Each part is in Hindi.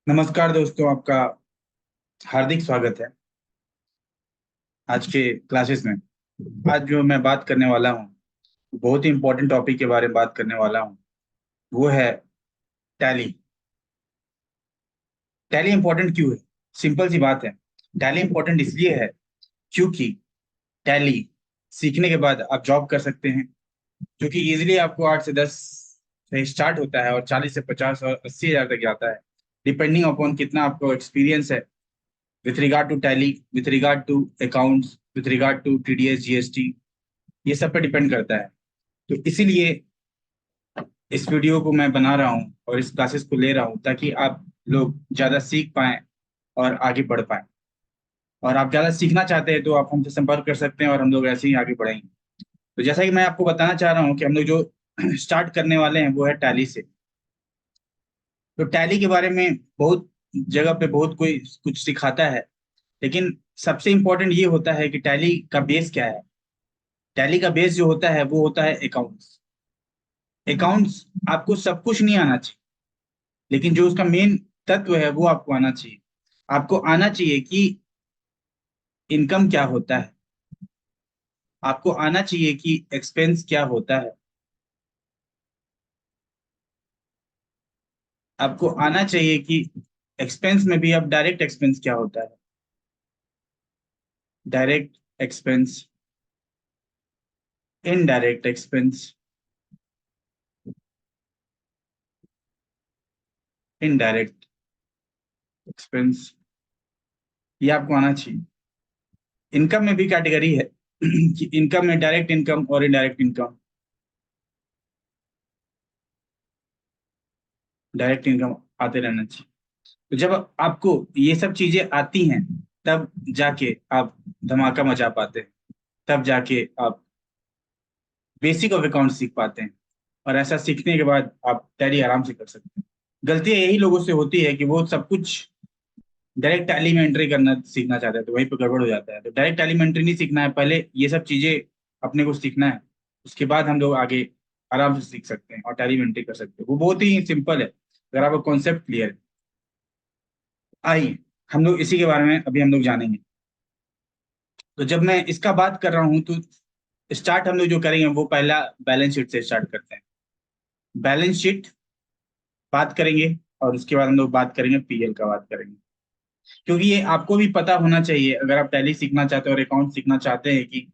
नमस्कार दोस्तों, आपका हार्दिक स्वागत है आज के क्लासेस में। आज जो मैं बात करने वाला हूँ, बहुत ही इंपॉर्टेंट टॉपिक के बारे में बात करने वाला हूँ। वो है टैली। टैली इंपॉर्टेंट क्यों है? सिंपल सी बात है। टैली इंपॉर्टेंट इसलिए है क्योंकि टैली सीखने के बाद आप जॉब कर सकते हैं, जो कि इजीली आपको 8 से 10 से स्टार्ट होता है और 40 से 50 और 80 हज़ार तक जाता है, डिपेंडिंग अपॉन कितना आपको एक्सपीरियंस है with regard to Tally, with regard to accounts, with regard to TDS GST. ये सब पे डिपेंड करता है। तो इसीलिए इस वीडियो को मैं बना रहा हूँ और इस क्लासेस को ले रहा हूँ ताकि आप लोग ज़्यादा सीख पाएं और आगे बढ़ पाएं। और आप ज़्यादा सीखना चाहते हैं तो आप हमसे संपर्क कर सकते हैं और हम लोग ऐसे ही आगे बढ़ेंगे। तो जैसा कि मैं आपको बताना चाह रहा हूँ कि हम लोग जो स्टार्ट करने वाले हैं वो है टैली से। तो टैली के बारे में बहुत जगह पे बहुत कोई कुछ सिखाता है, लेकिन सबसे इम्पोर्टेंट ये होता है कि टैली का बेस क्या है। टैली का बेस जो होता है वो होता है अकाउंट्स। अकाउंट्स आपको सब कुछ नहीं आना चाहिए, लेकिन जो उसका मेन तत्व है वो आपको आना चाहिए। आपको आना चाहिए कि इनकम क्या होता है, आपको आना चाहिए कि एक्सपेंस क्या होता है, आपको आना चाहिए कि एक्सपेंस में भी अब डायरेक्ट एक्सपेंस क्या होता है, direct expense, indirect expense, indirect expense, ये आपको आना चाहिए। इनकम में भी कैटेगरी है कि इनकम में डायरेक्ट इनकम और इनडायरेक्ट इनकम। डायरेक्ट इनकम आते रहना चाहिए। तो जब आपको ये सब चीजें आती हैं, तब जाके आप धमाका मचा पाते हैं, तब जाके आप बेसिक ऑफ अकाउंट सीख पाते हैं। और ऐसा सीखने के बाद आप टैली आराम से कर सकते हैं। गलतियां यही लोगों से होती है कि वो सब कुछ डायरेक्ट टैली में एंट्री करना सीखना चाहते हैं, तो वहीं पर गड़बड़ हो जाता है। तो डायरेक्ट टैली में एंट्री नहीं सीखना है, पहले ये सब चीजें अपने को सीखना है। उसके बाद हम लोग आगे आराम से सीख सकते हैं और टैली में एंट्री कर सकते हैं। वो बहुत ही सिंपल है अगर आपका कॉन्सेप्ट क्लियर है। आइए हम लोग इसी के बारे में अभी हम लोग जानेंगे। तो जब मैं इसका बात कर रहा हूँ तो स्टार्ट हम लोग जो करेंगे वो पहला बैलेंस शीट से स्टार्ट करते हैं। बैलेंस शीट बात करेंगे और उसके बाद हम लोग बात करेंगे पीएल का बात करेंगे। क्योंकि ये आपको भी पता होना चाहिए अगर आप टैली सीखना चाहते हैं और अकाउंट सीखना चाहते हैं कि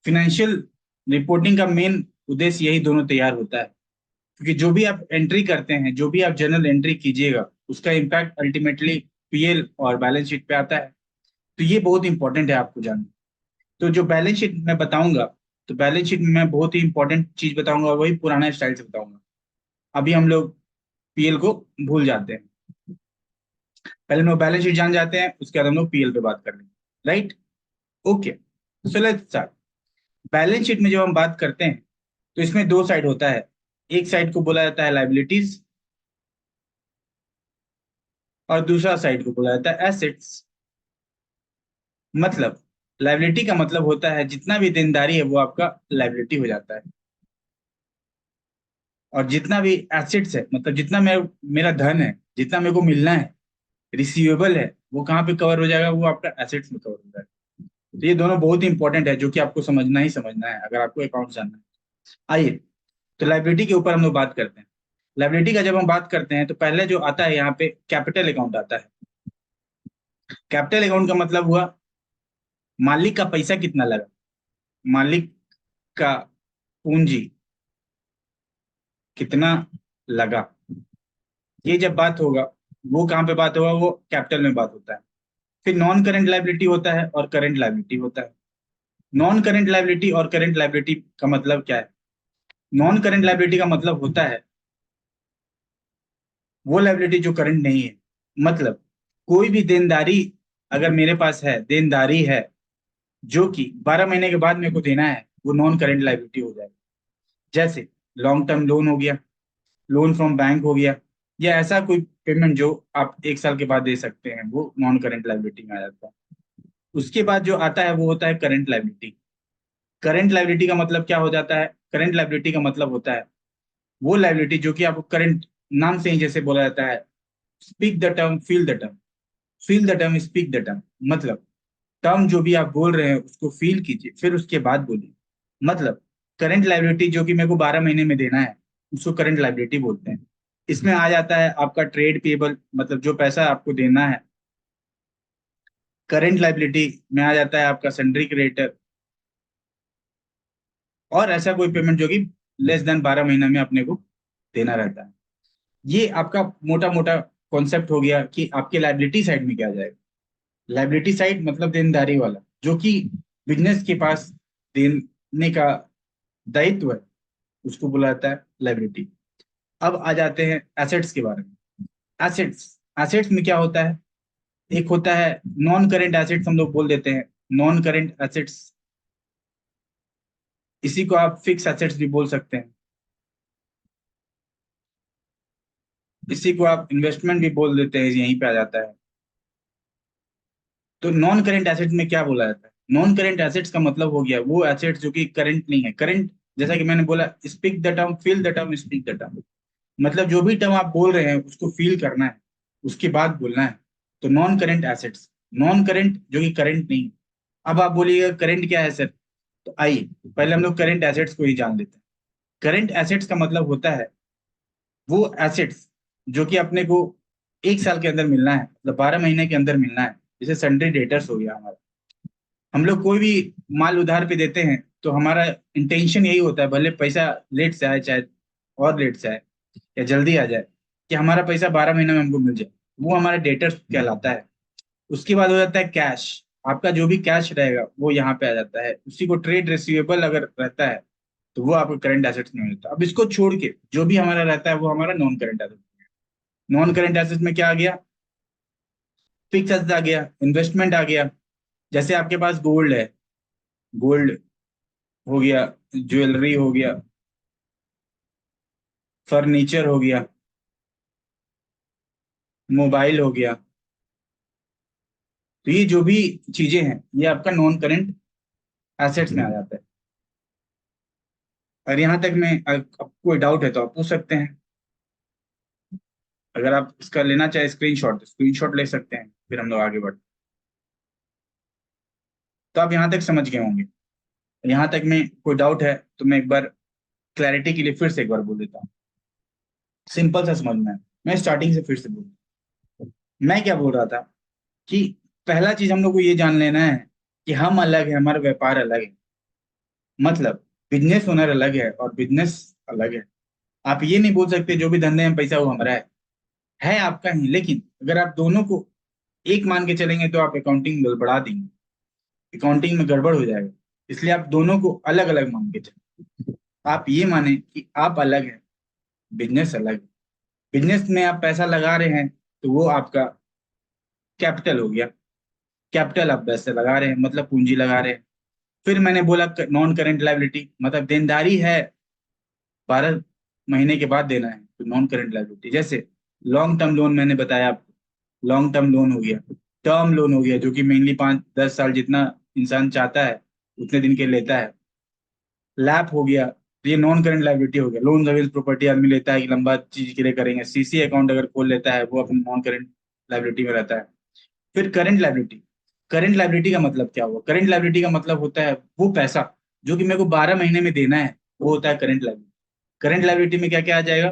फिनेंशियल रिपोर्टिंग का मेन उद्देश्य यही दोनों तैयार होता है। क्योंकि जो भी आप एंट्री करते हैं, जो भी आप जर्नल एंट्री कीजिएगा, उसका इम्पैक्ट अल्टीमेटली पीएल और बैलेंस शीट पे आता है। तो ये बहुत इंपॉर्टेंट है आपको जानना। तो जो बैलेंस शीट मैं बताऊंगा, तो बैलेंस शीट में मैं बहुत ही इंपॉर्टेंट चीज बताऊंगा और वही पुराना स्टाइल से बताऊंगा। अभी हम लोग पीएल को भूल जाते हैं, पहले हम लोग बैलेंस शीट जान जाते हैं, उसके बाद हम लोग पीएल पे बात कर लेंगे। Right? Okay, so let's start. Balance sheet में जब हम बात करते हैं तो इसमें दो साइड होता है। एक साइड को बोला जाता है लाइबिलिटीज और दूसरा साइड को बोला जाता है एसेट्स। मतलब लाइबिलिटी का मतलब होता है जितना भी देनदारी है वो आपका लाइबिलिटी हो जाता है, और जितना भी एसेट्स है मतलब जितना मेरा धन है, जितना मेरे को मिलना है, रिसीवेबल है, वो कहाँ पे कवर हो जाएगा? वो आपका एसेट्स में कवर हो जाएगा। तो ये दोनों बहुत ही इंपॉर्टेंट है जो कि आपको समझना ही समझना है अगर आपको अकाउंट जानना है। आइए, तो लाइबिलिटी के ऊपर हम लोग बात करते हैं। लाइबिलिटी का जब हम बात करते हैं तो पहले जो आता है यहाँ पे कैपिटल अकाउंट आता है। कैपिटल अकाउंट का मतलब हुआ मालिक का पैसा कितना लगा, मालिक का पूंजी कितना लगा। ये जब बात होगा, वो कहाँ पे बात होगा? वो कैपिटल में बात होता है। फिर नॉन करेंट लाइबिलिटी होता है और करंट लाइबिलिटी होता है। नॉन करेंट लाइबिलिटी और करंट लाइबिलिटी का मतलब क्या है? नॉन करेंट लाइबिलिटी का मतलब होता है वो लाइबिलिटी जो करंट नहीं है। मतलब कोई भी देनदारी अगर मेरे पास है, देनदारी है जो कि 12 महीने के बाद मेरे को देना है, वो नॉन करेंट लाइबिलिटी हो जाएगी। जैसे लॉन्ग टर्म लोन हो गया, लोन फ्रॉम बैंक हो गया, या ऐसा कोई पेमेंट जो आप 1 साल के बाद दे सकते हैं, वो नॉन करेंट लाइबिलिटी में आ जाता है। उसके बाद जो आता है वो होता है करंट लाइबिलिटी। करंट लाइबिलिटी का मतलब क्या हो जाता है? करंट लाइबिलिटी का मतलब होता है वो लाइबिलिटी जो कि आपको करंट, नाम से ही जैसे बोला जाता है, speak the term, feel the term, feel the term, speak the term. मतलब टर्म जो भी आप बोल रहे हैं उसको फील कीजिए, फिर उसके बाद बोलिए। मतलब करंट लाइबिलिटी जो कि मेरे को 12 महीने में देना है, उसको करंट लाइबिलिटी बोलते हैं। इसमें आ जाता है आपका ट्रेड पेबल, मतलब जो पैसा आपको देना है। करंट लाइबिलिटी में आ जाता है आपका सन्ड्री क्रेडिटर, और ऐसा कोई पेमेंट जो कि लेस देन 12 महीना में अपने को देना रहता है। ये आपका मोटा मोटा कॉन्सेप्ट हो गया कि आपके लाइबिलिटी साइड में क्या जाएगा। लाइबिलिटी साइड मतलब देनदारी वाला, जो कि बिजनेस के पास देने का दायित्व है, उसको बोला जाता है लाइबिलिटी। अब आ जाते हैं एसेट्स के बारे में। एसेट्स, एसेट्स में क्या होता है? एक होता है नॉन करेंट एसेट्स, हम लोग बोल देते हैं नॉन करेंट एसेट्स। इसी को आप फिक्स एसेट्स भी बोल सकते हैं। इसी को आप इन्वेस्टमेंट भी बोल देते हैं, यहीं पे आ जाता है। तो नॉन करेंट एसेट्स में क्या बोला जाता है? नॉन करेंट एसेट्स का मतलब हो गया वो एसेट्स जो कि करंट नहीं है। करंट, जैसा कि मैंने बोला, speak the term, feel the term, speak the term. मतलब जो भी टर्म आप बोल रहे हैं उसको फील करना है, उसके बाद बोलना है। तो non current assets, non current जो कि करंट नहीं। अब आप बोलिएगा करंट क्या है सर? तो आइए पहले हम लोग करंट एसेट्स को ही जान लेते हैं। करंट एसेट्स का मतलब होता है वो एसेट्स जो कि अपने को 1 साल के अंदर मिलना है, मतलब 12 महीने के अंदर मिलना है। जैसे सन्ड्री डेटर्स हो गया हमारा। हम लोग कोई भी माल उधार पे देते हैं तो हमारा इंटेंशन यही होता है, भले पैसा लेट से आए चाहे और लेट से आए या जल्दी आ जाए, कि हमारा पैसा 12 महीने में हमको मिल जाए। वो हमारा डेटर्स कहलाता है। उसके बाद हो जाता है कैश। आपका जो भी कैश रहेगा वो यहाँ पे आ जाता है। उसी को ट्रेड रिसीवेबल अगर रहता है तो वो आपको करंट एसेट्स में मिलता है। अब इसको छोड़ के जो भी हमारा रहता है वो हमारा non current asset. Non current assets में क्या आ गया? फिक्स एसेट्स आ गया, इन्वेस्टमेंट आ गया। जैसे आपके पास गोल्ड है, गोल्ड हो गया, ज्वेलरी हो गया, फर्नीचर हो गया, मोबाइल हो गया। तो ये जो भी चीजें हैं ये आपका नॉन करंट एसेट्स में आ जाता है। और यहाँ तक में आपको कोई डाउट है तो आप पूछ सकते हैं। अगर आप इसका लेना चाहे स्क्रीनशॉट, तो स्क्रीनशॉट ले सकते हैं, फिर हम लोग आगे बढ़ते। तो आप यहाँ तक समझ गए होंगे। यहाँ तक में कोई डाउट है तो मैं एक बार क्लैरिटी के लिए फिर से एक बार बोल देता हूँ। सिंपल सा समझना है। मैं स्टार्टिंग से फिर से बोल, मैं क्या बोल रहा था कि पहला चीज हम लोग को ये जान लेना है कि हम अलग है, हमारा व्यापार अलग है। मतलब बिजनेस ओनर अलग है और बिजनेस अलग है। आप ये नहीं बोल सकते जो भी धंधे में पैसा वो हमारा है आपका ही। लेकिन अगर आप दोनों को एक मान के चलेंगे तो आप अकाउंटिंग गड़बड़ा देंगे, अकाउंटिंग में गड़बड़ हो जाएगा। इसलिए आप दोनों को अलग अलग मान के चलें। आप ये माने कि आप अलग हैं, बिजनेस अलग है। बिजनेस में आप पैसा लगा रहे हैं तो वो आपका कैपिटल हो गया। कैपिटल आप पैसे लगा रहे हैं, मतलब पूंजी लगा रहे हैं। फिर मैंने बोला नॉन करेंट लाइबिलिटी, मतलब देनदारी है, 12 महीने के बाद देना है, तो नॉन करेंट लाइबिलिटी। जैसे लॉन्ग टर्म लोन मैंने बताया आपको, लॉन्ग टर्म लोन हो गया। टर्म लोन हो गया जो कि मेनली 5-10 साल जितना इंसान चाहता है उतने दिन के लेता है। लैप हो गया, तो ये नॉन करंट लाइबिलिटी हो गया। लोन अगेंस्ट प्रॉपर्टी आदमी लेता है कि लंबा चीज के लिए करेंगे। सीसी अकाउंट अगर खोल लेता है वो अपने नॉन करंट लाइबिलिटी में रहता है। फिर करंट लाइबिलिटी, करंट लाइबिलिटी का मतलब क्या हुआ? करंट लाइबिलिटी का मतलब होता है वो पैसा जो कि मेरे को 12 महीने में देना है, वो होता है करंट लाइबिलिटी। करंट लाइबिलिटी में क्या क्या आ जाएगा?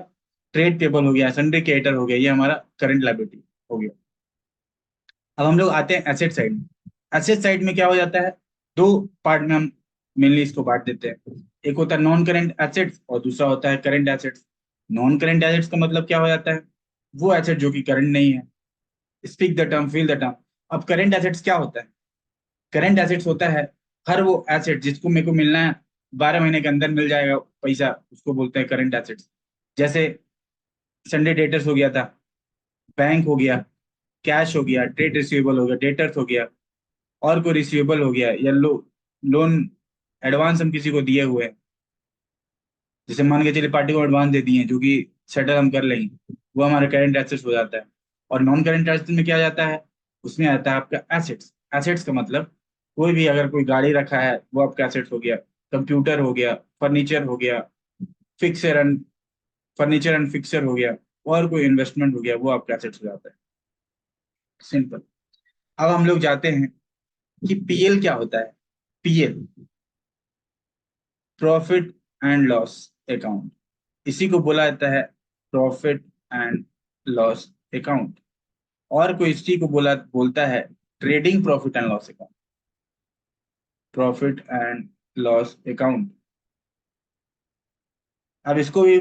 ट्रेड पेबल हो गया, सन्ड्री क्रेडिटर हो गया, ये हमारा करंट लाइबिलिटी हो गया। अब हम लोग आते हैं एसेट साइड में। एसेट साइड में क्या हो जाता है? दो पार्ट में हम मेनली इसको बांट देते हैं। एक होता है नॉन करेंट एसेट्स और दूसरा होता है current assets. Non current assets का मतलब क्या हो जाता है? वो एसेट जो कि करंट नहीं है। Speak the term, feel the term. अब करंट एसेट्स क्या होता है? करंट एसेट्स होता है हर वो एसेट जिसको मेरे को मिलना है, 12 महीने के अंदर मिल जाएगा पैसा, उसको बोलते हैं करंट एसेट्स। जैसे संडे डेटर्स हो गया था, बैंक हो गया, कैश हो गया, ट्रेड रिसीवेबल हो गया, डेटर्स हो गया, और कोई रिसीवेबल हो गया, या लोन एडवांस हम किसी को दिए हुए हैं। जैसे मान के चलिए पार्टी को एडवांस दे दिए जो कि सेटल हम कर लेंगे, वो हमारा करंट एसेट्स हो जाता है। और नॉन करंट एसेट्स में क्या जाता है? उसमें आता है आपका एसेट्स। एसेट्स का मतलब कोई भी अगर कोई गाड़ी रखा है वो आपका एसेट्स हो गया, कंप्यूटर हो गया, फर्नीचर हो गया, fixer and furniture and fixer हो गया, और कोई इन्वेस्टमेंट हो गया, वो आपका एसेट्स हो जाता है। सिंपल। अब हम लोग जाते हैं कि पीएल क्या होता है। PL, profit and loss account, इसी को बोला जाता है प्रॉफिट एंड लॉस अकाउंट। और कोई इसी को बोलता है trading profit and loss account, profit and loss account. अब इसको भी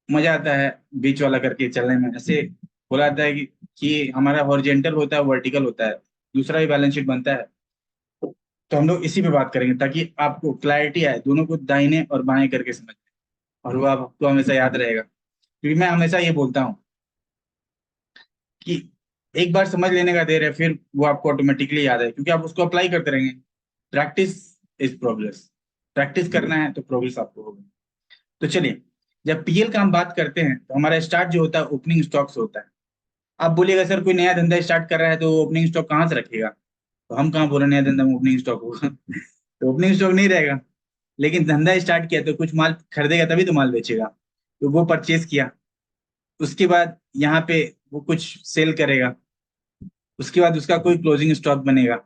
मजा आता है बीच वाला करके चलने में। ऐसे बोला जाता है कि हमारा हॉरिजेंटल होता है, वर्टिकल होता है, दूसरा भी बैलेंस शीट बनता है। तो हम लोग इसी पे बात करेंगे ताकि आपको क्लैरिटी आए, दोनों को दाहिने और बाएं करके समझ। और वो आपको हमेशा याद रहेगा, क्योंकि मैं हमेशा ये बोलता हूँ कि एक बार समझ लेने का देर है, फिर वो आपको ऑटोमेटिकली याद है, क्योंकि आप उसको अप्लाई करते रहेंगे। Practice is progress. प्रैक्टिस करना है तो प्रोग्रेस आपको होगा। तो चलिए, जब पीएल का हम बात करते हैं तो हमारा स्टार्ट जो होता है ओपनिंग स्टॉक से होता है। आप बोलिएगा सर कोई नया धंधा स्टार्ट कर रहा है तो ओपनिंग स्टॉक कहाँ से रखेगा? तो हम कहाँ बोल रहे हैं नया धंधा में ओपनिंग स्टॉक होगा। तो ओपनिंग स्टॉक नहीं रहेगा। लेकिन धंधा स्टार्ट किया तो कुछ माल खरीदेगा तभी तो माल बेचेगा। तो वो परचेज किया, उसके बाद यहाँ पे वो कुछ सेल करेगा, उसके बाद उसका कोई क्लोजिंग स्टॉक बनेगा।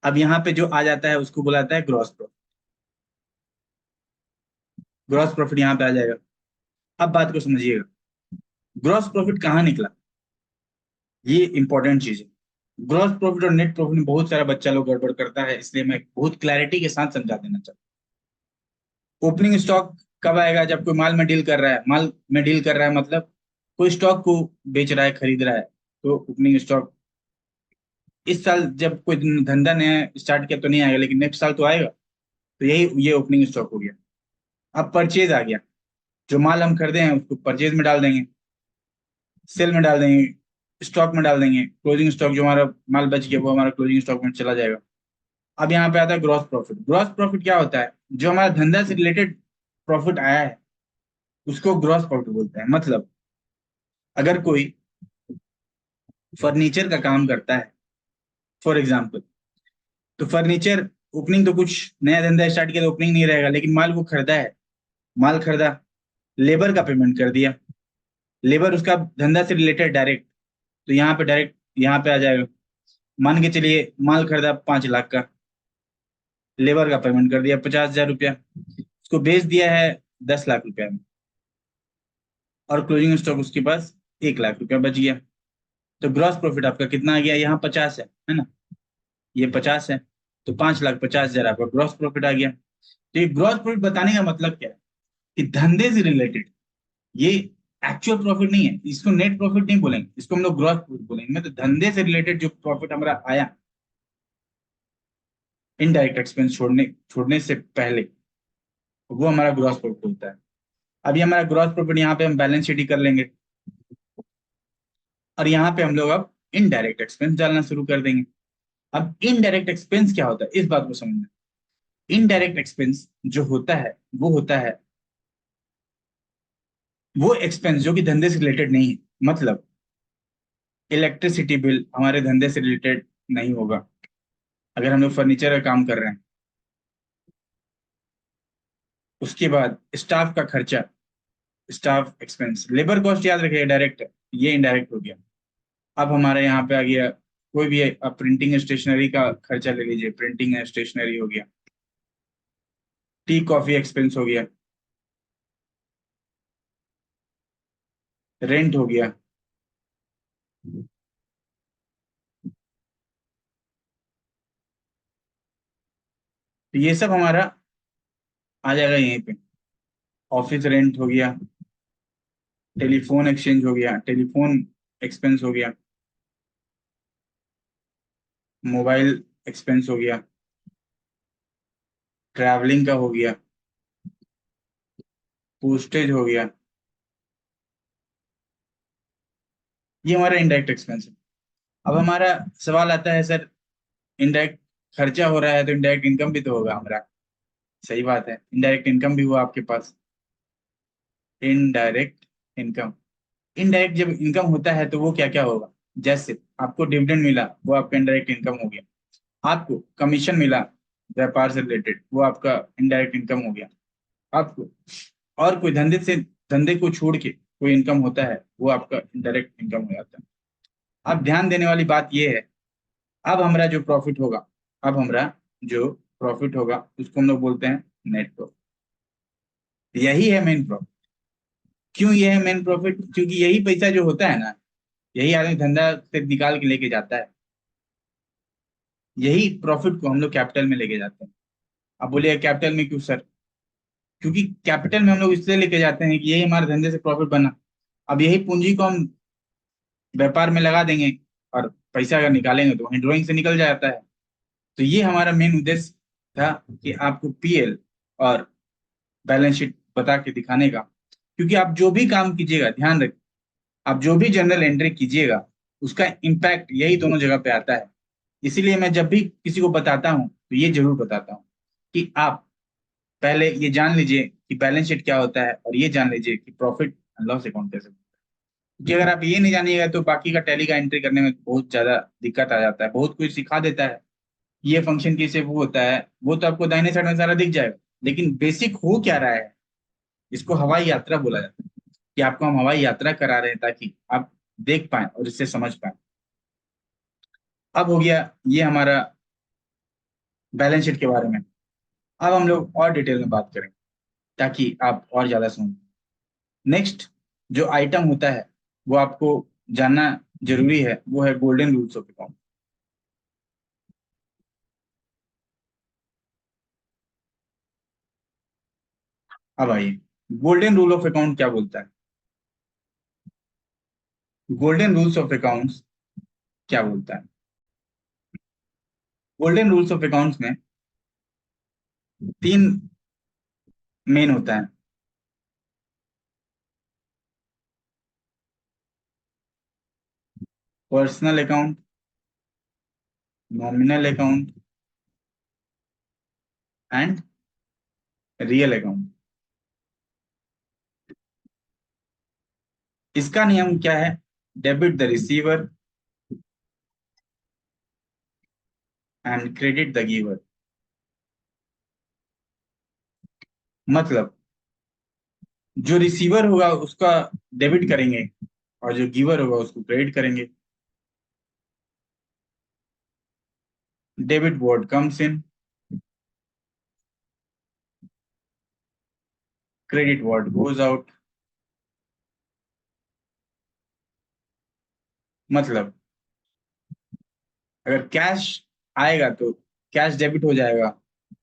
अब यहाँ पे जो आ जाता है उसको बुलाता है ग्रॉस प्रॉफिट। ग्रॉस प्रॉफिट यहाँ पे आ जाएगा। अब बात को समझिएगा, ग्रॉस प्रॉफिट कहाँ निकला, ये इंपॉर्टेंट चीज है। ग्रॉस प्रॉफिट और नेट प्रॉफिट में बहुत सारा बच्चा लोग गड़बड़ करता है, इसलिए मैं बहुत क्लैरिटी के साथ समझा देना चाहता हूँ। ओपनिंग स्टॉक कब आएगा? जब कोई माल में डील कर रहा है, माल में डील कर रहा है मतलब कोई स्टॉक को बेच रहा है, खरीद रहा है, तो ओपनिंग स्टॉक। इस साल जब कोई धंधा नया स्टार्ट किया तो नहीं आएगा, लेकिन नेक्स्ट साल तो आएगा। तो यही ये ओपनिंग स्टॉक हो गया। अब परचेज आ गया, जो माल हम खरीदे हैं उसको परचेज में डाल देंगे, सेल में डाल देंगे, स्टॉक में डाल देंगे। क्लोजिंग स्टॉक, जो हमारा माल बच गया वो हमारा क्लोजिंग स्टॉक में चला जाएगा। अब यहाँ पे आता है ग्रॉस प्रॉफिट। ग्रॉस प्रॉफिट क्या होता है? जो हमारा धंधा से रिलेटेड प्रॉफिट आया है उसको ग्रॉस प्रॉफिट बोलते हैं। मतलब अगर कोई फर्नीचर का काम करता है फॉर एग्जाम्पल, तो फर्नीचर ओपनिंग तो कुछ नया धंधा स्टार्ट किया तो ओपनिंग नहीं रहेगा, लेकिन माल वो खरीदा है, माल खरीदा, लेबर का पेमेंट कर दिया, लेबर उसका धंधा से रिलेटेड डायरेक्ट, तो यहाँ पे डायरेक्ट यहाँ पे आ जाएगा। मान के चलिए माल खरीदा 5 लाख का, लेबर का पेमेंट कर दिया 50,000 रुपया, उसको बेच दिया है 10 लाख रुपया में, और क्लोजिंग स्टॉक उसके पास 1 लाख रुपया बच गया। तो ग्रॉस प्रॉफिट आपका कितना आ गया? यहाँ 50 है ना, ये 50 है, तो 5,50,000 आपका ग्रॉस प्रॉफिट आ गया। तो ये ग्रॉस प्रॉफिट बताने का मतलब क्या है कि धंधे से रिलेटेड, ये एक्चुअल प्रॉफिट नहीं है, इसको नेट प्रॉफिट नहीं बोलेंगे, इसको हम लोग ग्रॉस प्रॉफिट बोलेंगे। मतलब धंधे से रिलेटेड जो प्रॉफिट हमारा आया इनडायरेक्ट एक्सपेंस छोड़ने से पहले, वो हमारा ग्रॉस प्रॉफिट होता है। अभी हमारा ग्रॉस प्रॉफिट यहाँ पे हम बैलेंस शीट ही कर लेंगे, और यहाँ पे हम लोग अब इनडायरेक्ट एक्सपेंस डालना शुरू कर देंगे। अब इनडायरेक्ट एक्सपेंस क्या होता है, इस बात को समझना। इनडायरेक्ट एक्सपेंस जो होता है वो होता है वो एक्सपेंस जो कि धंधे से रिलेटेड नहीं है। मतलब इलेक्ट्रिसिटी बिल हमारे धंधे से रिलेटेड नहीं होगा। अगर हम लोग फर्नीचर का काम कर रहे हैं, उसके बाद स्टाफ का खर्चा, स्टाफ एक्सपेंस, लेबर कॉस्ट याद रखिए डायरेक्ट है, ये इनडायरेक्ट हो गया। अब हमारे यहाँ पे आ गया कोई भी, आप प्रिंटिंग स्टेशनरी का खर्चा ले लीजिए, प्रिंटिंग स्टेशनरी हो गया, टी कॉफी एक्सपेंस हो गया, रेंट हो गया। तो ये सब हमारा आ जाएगा यहीं पे। ऑफिस रेंट हो गया, टेलीफोन एक्सचेंज हो गया, टेलीफोन एक्सपेंस हो गया, मोबाइल एक्सपेंस हो गया, ट्रैवलिंग का हो गया, पोस्टेज हो गया। ये हमारा इनडायरेक्ट एक्सपेंस है। अब हमारा सवाल आता है सर, इनडायरेक्ट खर्चा हो रहा है तो इनडायरेक्ट इनकम भी तो होगा हमारा। सही बात है, इनडायरेक्ट इनकम भी हुआ आपके पास। इनडायरेक्ट इनकम, इनडायरेक्ट जब इनकम होता है तो वो क्या क्या होगा? जैसे आपको डिविडेंड मिला, वो आपका इनडायरेक्ट इनकम हो गया। आपको कमीशन मिला व्यापार से रिलेटेड, वो आपका इनडायरेक्ट इनकम हो गया। आपको और कोई धंधे से धंधे को छोड़ के कोई इनकम होता है, वो आपका इनडायरेक्ट इनकम हो जाता है। अब ध्यान देने वाली बात ये है, अब हमारा जो प्रॉफिट होगा, अब हमारा जो प्रॉफिट होगा उसको हम लोग बोलते हैं नेट प्रॉफिट। यही है मेन प्रॉफिट। क्यों ये है मेन प्रॉफिट? क्योंकि यही पैसा जो होता है ना, यही आदमी धंधा से निकाल के लेके जाता है, यही प्रॉफिट को हम लोग कैपिटल में लेके जाते हैं। अब बोलिए कैपिटल में क्यों सर? क्योंकि कैपिटल में हम लोग इसलिए लेके जाते हैं कि यही हमारे धंधे से प्रॉफिट बना। अब यही पूंजी को हम व्यापार में लगा देंगे और पैसा अगर निकालेंगे तो वहीं ड्राइंग से निकल जाता है। तो ये हमारा मेन उद्देश्य था कि आपको पीएल और बैलेंस शीट बता के दिखाने का। क्योंकि आप जो भी काम कीजिएगा, ध्यान रखिए, आप जो भी जनरल एंट्री कीजिएगा उसका इम्पैक्ट यही दोनों जगह पे आता है। इसीलिए मैं जब भी किसी को बताता हूँ तो ये जरूर बताता हूँ कि आप पहले ये जान लीजिए कि बैलेंस शीट क्या होता है, और ये जान लीजिए कि प्रॉफिट एंड लॉस अकाउंट कैसे होता है। कि अगर आप ये नहीं जानिएगा तो बाकी का टैली का एंट्री करने में बहुत ज्यादा दिक्कत आ जाता है। बहुत कुछ सिखा देता है, ये फंक्शन कैसे वो होता है, वो तो आपको दाहिने साइड में सारा दिख जाएगा, लेकिन बेसिक हो क्या रहा है, इसको हवाई यात्रा बोला जाता है। कि आपको हम हवाई यात्रा करा रहे हैं ताकि आप देख पाए और इससे समझ पाए। अब हो गया ये हमारा बैलेंस शीट के बारे में। अब हम लोग और डिटेल में बात करें ताकि आप और ज्यादा समझ। नेक्स्ट जो आइटम होता है वो आपको जानना जरूरी है, वो है गोल्डन रूल्स ऑफ अकाउंट। अब आइए, गोल्डन रूल ऑफ अकाउंट क्या बोलता है? गोल्डन रूल्स ऑफ अकाउंट्स क्या बोलता है? गोल्डन रूल्स ऑफ अकाउंट्स में तीन मेन होता है। Personal account, nominal account and real account. इसका नियम क्या है? Debit the receiver and credit the giver. मतलब जो रिसीवर होगा उसका डेबिट करेंगे और जो गिवर होगा उसको क्रेडिट करेंगे। Debit word comes in, credit word goes out. मतलब अगर कैश आएगा तो कैश डेबिट हो जाएगा,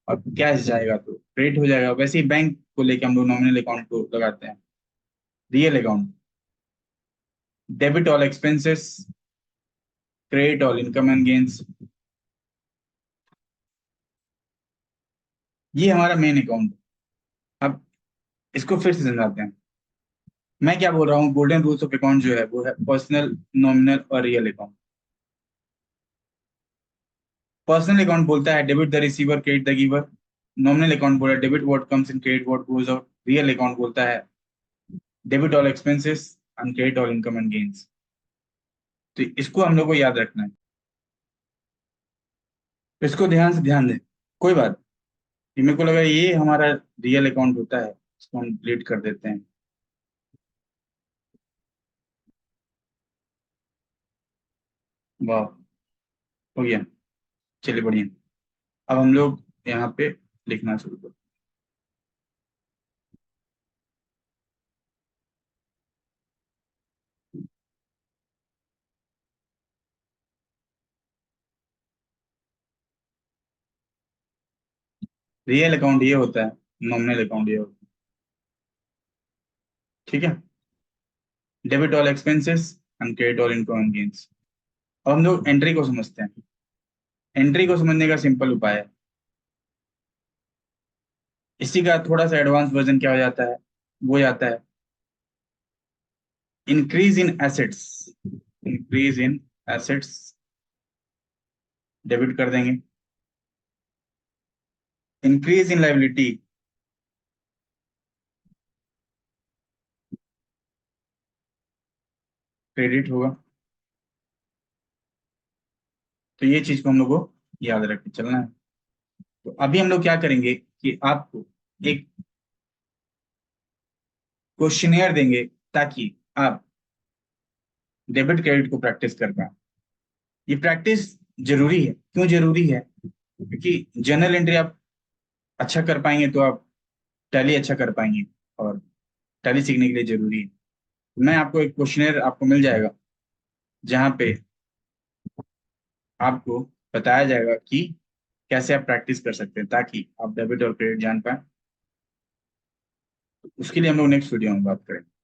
और कैश जाएगा तो क्रेडिट हो जाएगा। वैसे ही बैंक को लेके हम लोग नॉमिनल अकाउंट को लगाते हैं। Real account, debit all expenses, credit all income and gains. ये हमारा मेन अकाउंट। अब इसको फिर से समझाते हैं। मैं क्या बोल रहा हूँ, गोल्डन रूल्स ऑफ अकाउंट जो है वो है पर्सनल, नॉमिनल और रियल अकाउंट। पर्सनल अकाउंट बोलता है debit the receiver credit the giver. Nominal account बोला debit what comes in credit what goes out. Real account बोलता है debit all expenses and credit all income and gains. तो इसको हम लोग को याद रखना है। तो इसको ध्यान से ध्यान दें। कोई बात नहीं, मेरे को लगा ये हमारा रियल अकाउंट होता है, इसको हम डिलीट कर देते हैं। वाह, हो गया। चलिए बढ़िया। अब हम लोग यहाँ पे लिखना शुरू करो। रियल अकाउंट ये होता है, नॉमिनल अकाउंट ये होता है। ठीक है। Debit all expenses and credit all income and gains. अब हम लोग एंट्री को समझते हैं। एंट्री को समझने का सिंपल उपाय है, इसी का थोड़ा सा एडवांस वर्जन क्या हो जाता है, वो जाता है increase in assets. Increase in assets debit कर देंगे। इंक्रीज इन लाइबिलिटी, क्रेडिट होगा। तो ये चीज को हम लोग को याद रख के चलना है। तो अभी हम लोग क्या करेंगे कि आपको एक क्वेश्चनेयर देंगे ताकि आप डेबिट क्रेडिट को प्रैक्टिस कर पाए। ये प्रैक्टिस जरूरी है। क्यों जरूरी है? क्योंकि जर्नल एंट्री आप अच्छा कर पाएंगे तो आप टैली अच्छा कर पाएंगे, और टैली सीखने के लिए जरूरी है। मैं आपको एक क्वेश्चनेयर आपको मिल जाएगा जहाँ पे आपको बताया जाएगा कि कैसे आप प्रैक्टिस कर सकते हैं ताकि आप डेबिट और क्रेडिट जान पाए। उसके लिए हम लोग नेक्स्ट वीडियो में बात करेंगे।